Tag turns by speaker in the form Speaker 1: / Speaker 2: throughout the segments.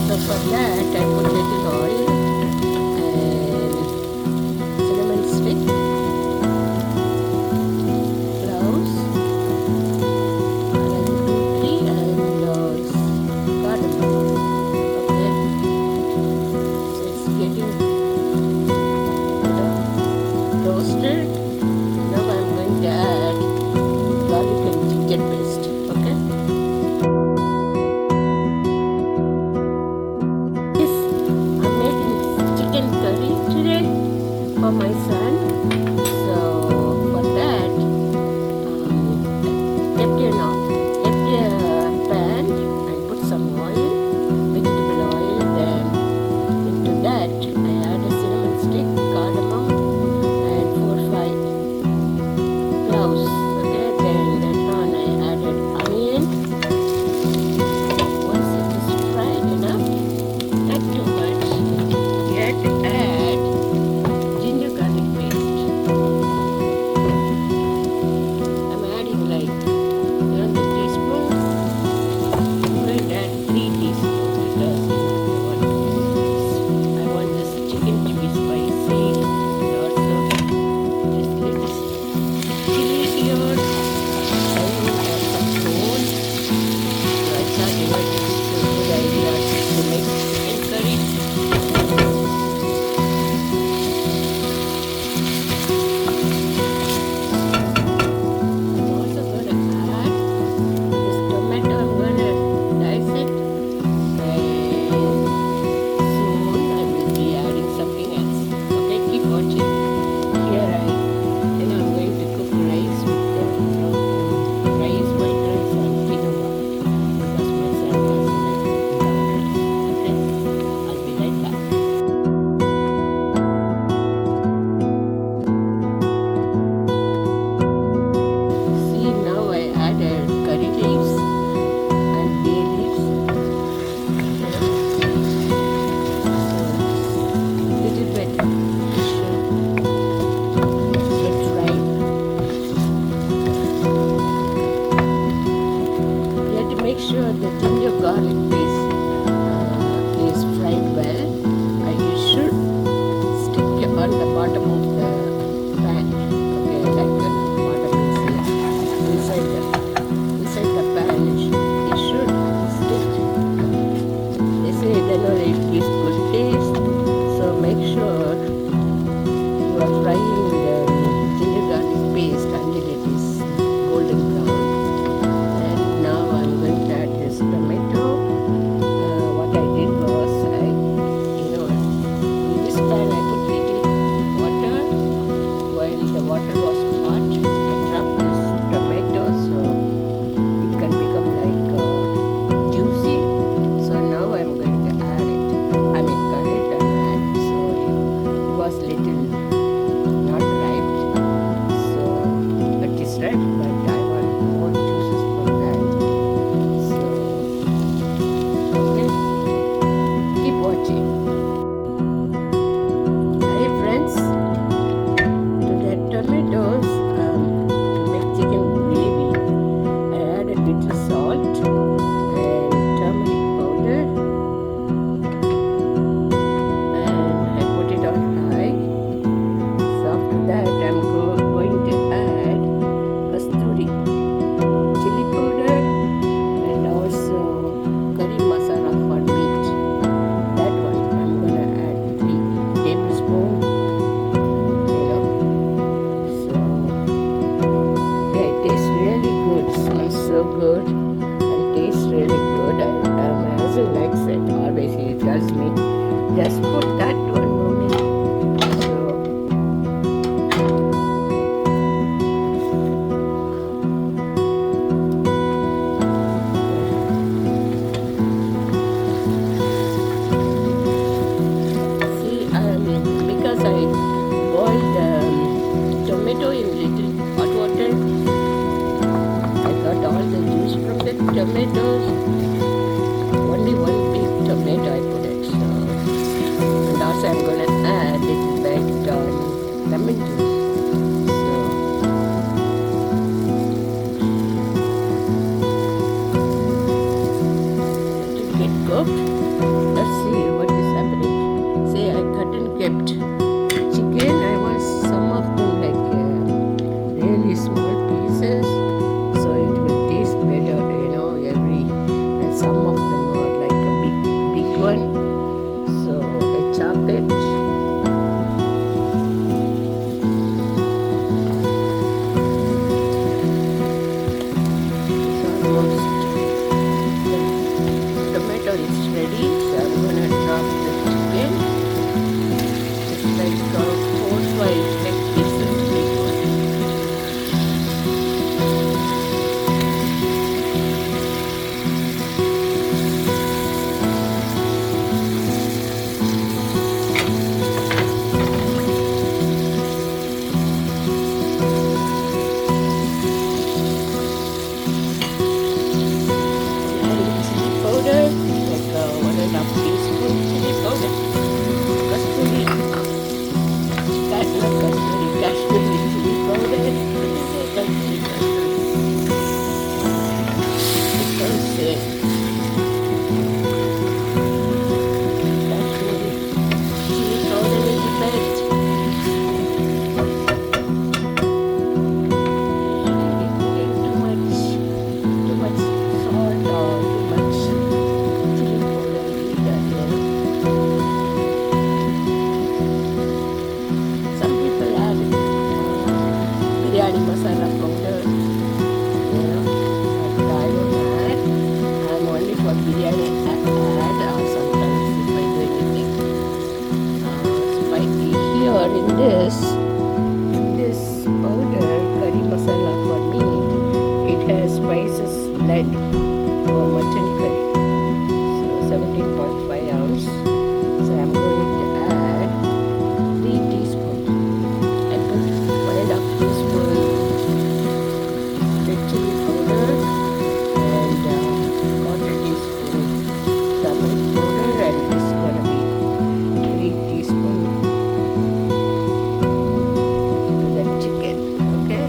Speaker 1: So for that I put little oil and cinnamon stick, cloves, 1, 2, 3, and cardamom. Okay, so it's getting roasted. Now I'm going to add garlic and ginger paste. Okay. I'm making chicken curry today for my son. So for that, kept a pan and put some oil, vegetable oil. Then into that I add a cinnamon stick, cardamom, and 4 or 5 cloves. Okay, then later on I added onion. Once it is fried enough, not too much, you have to add ginger garlic paste. I'm adding like the teaspoon. I'm going to add 3 teaspoons because I want this chicken to be spicy and also just little chili here. I will add some corn. So I thought it was a good idea to make chicken curry. I'm also going to add this tomato. I'm going to dice it, and soon I will be adding something else. Okay, keep watching. Here I'm going to cook rice with white rice and quinoa because my son doesn't like brown rice. Okay, I'll be right back. See, now I added curry leaves and bay leaves. Little bit should get fried. You have to make sure the ginger garlic paste is fried well. You should stick it on the bottom of the pan. Okay, like the bottom is here. Inside the pan, it should stick. They say then only it gives good taste. So make sure you are frying the ginger garlic paste until it is golden brown. And now I'm going to add this tomato. What I did was in this pan I put little water. While the water was hot, I dropped this tomato so it can become like juicy. So now I'm going to add it. I mean cut it and add. So it was little not ripe. So it is ripe, but I want more juices for that. So okay, keep watching. Hi friends, to the tomatoes to make chicken gravy, I added little salt and turmeric powder, and I put it on high. So after that I'm going to add kasturi, chili powder, and also curry masala for meat. That one I'm going to add 3 tablespoons. So yeah, it tastes really good. Smells so good and tastes really good. My husband likes it. Always he tells me, just put that one, mommy. So see, because I boiled tomato in little hot water, I got all the juice from the tomatoes. Only 1 big tomato I put it. So, and also I'm going to add little bit lemon juice. So it will get cooked. That's kept chicken. I was some of them like really small pieces, so it will taste better, and some of them are like a big one. So I chop it. It's almost the tomato is ready, so I'm gonna drop the chicken. It's like 4-5 leg pieces, big one. Adding chili powder, like 1.5 teaspoon chili powder. Kasturi, not kasturi, Kashmiri chili powder. What is it? Kashmiri. It sounds same. Kashmiri chili powder a little bit. Usually putting too much salt or too much chili powder either. Some people add biryani masala powder, but I don't add. I'm only for biryani add, or sometimes if I do anything spicy. Here in this powder, curry masala for me, it has spices blend for mutton curry. So 17.5 ounce. So I'm going to add 3 teaspoons. I put 1.5 teaspoon red chili powder and 1/4 teaspoon turmeric powder, and this is gonna be 3 teaspoon the chicken, okay?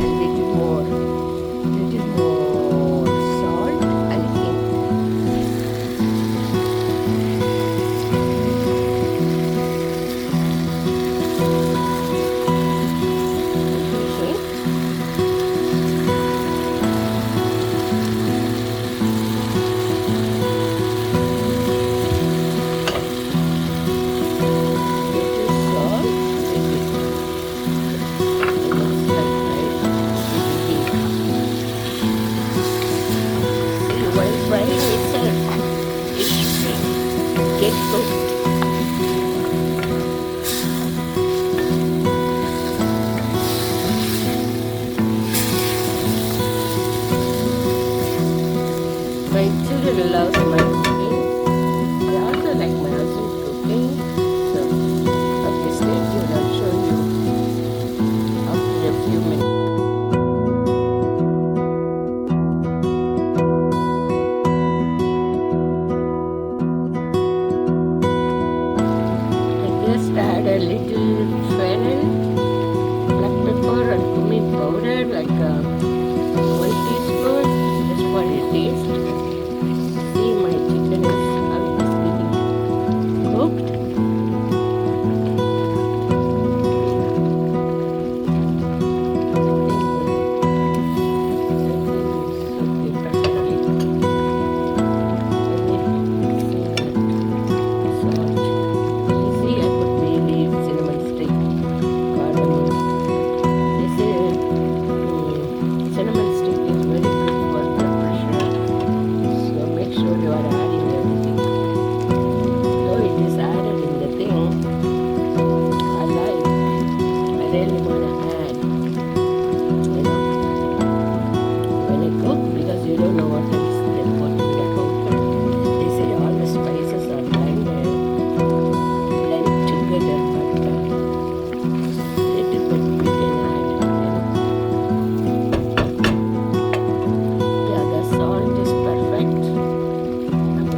Speaker 1: And little more salt and hing. While frying itself, it should get cooked. My children love my cooking. I also like my husband cooking. So, okay, stay tuned. I'll show you after a few minutes. I just add a little fennel, black pepper, and cumin powder, like 1 teaspoon, just for a taste. See, my chicken is almost getting cooked. See, I put bay leaf, cinnamon stick, cardamom. They say cinnamon stick is very good for blood pressure, so make sure you are adding everything. Though it is added in the thing, I really want to add, when I cook, because you don't know what else they put in the cooker. They say all the spices are blend together, but little bit we can add. Yeah, the salt is perfect. I'm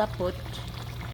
Speaker 1: Asafoetida.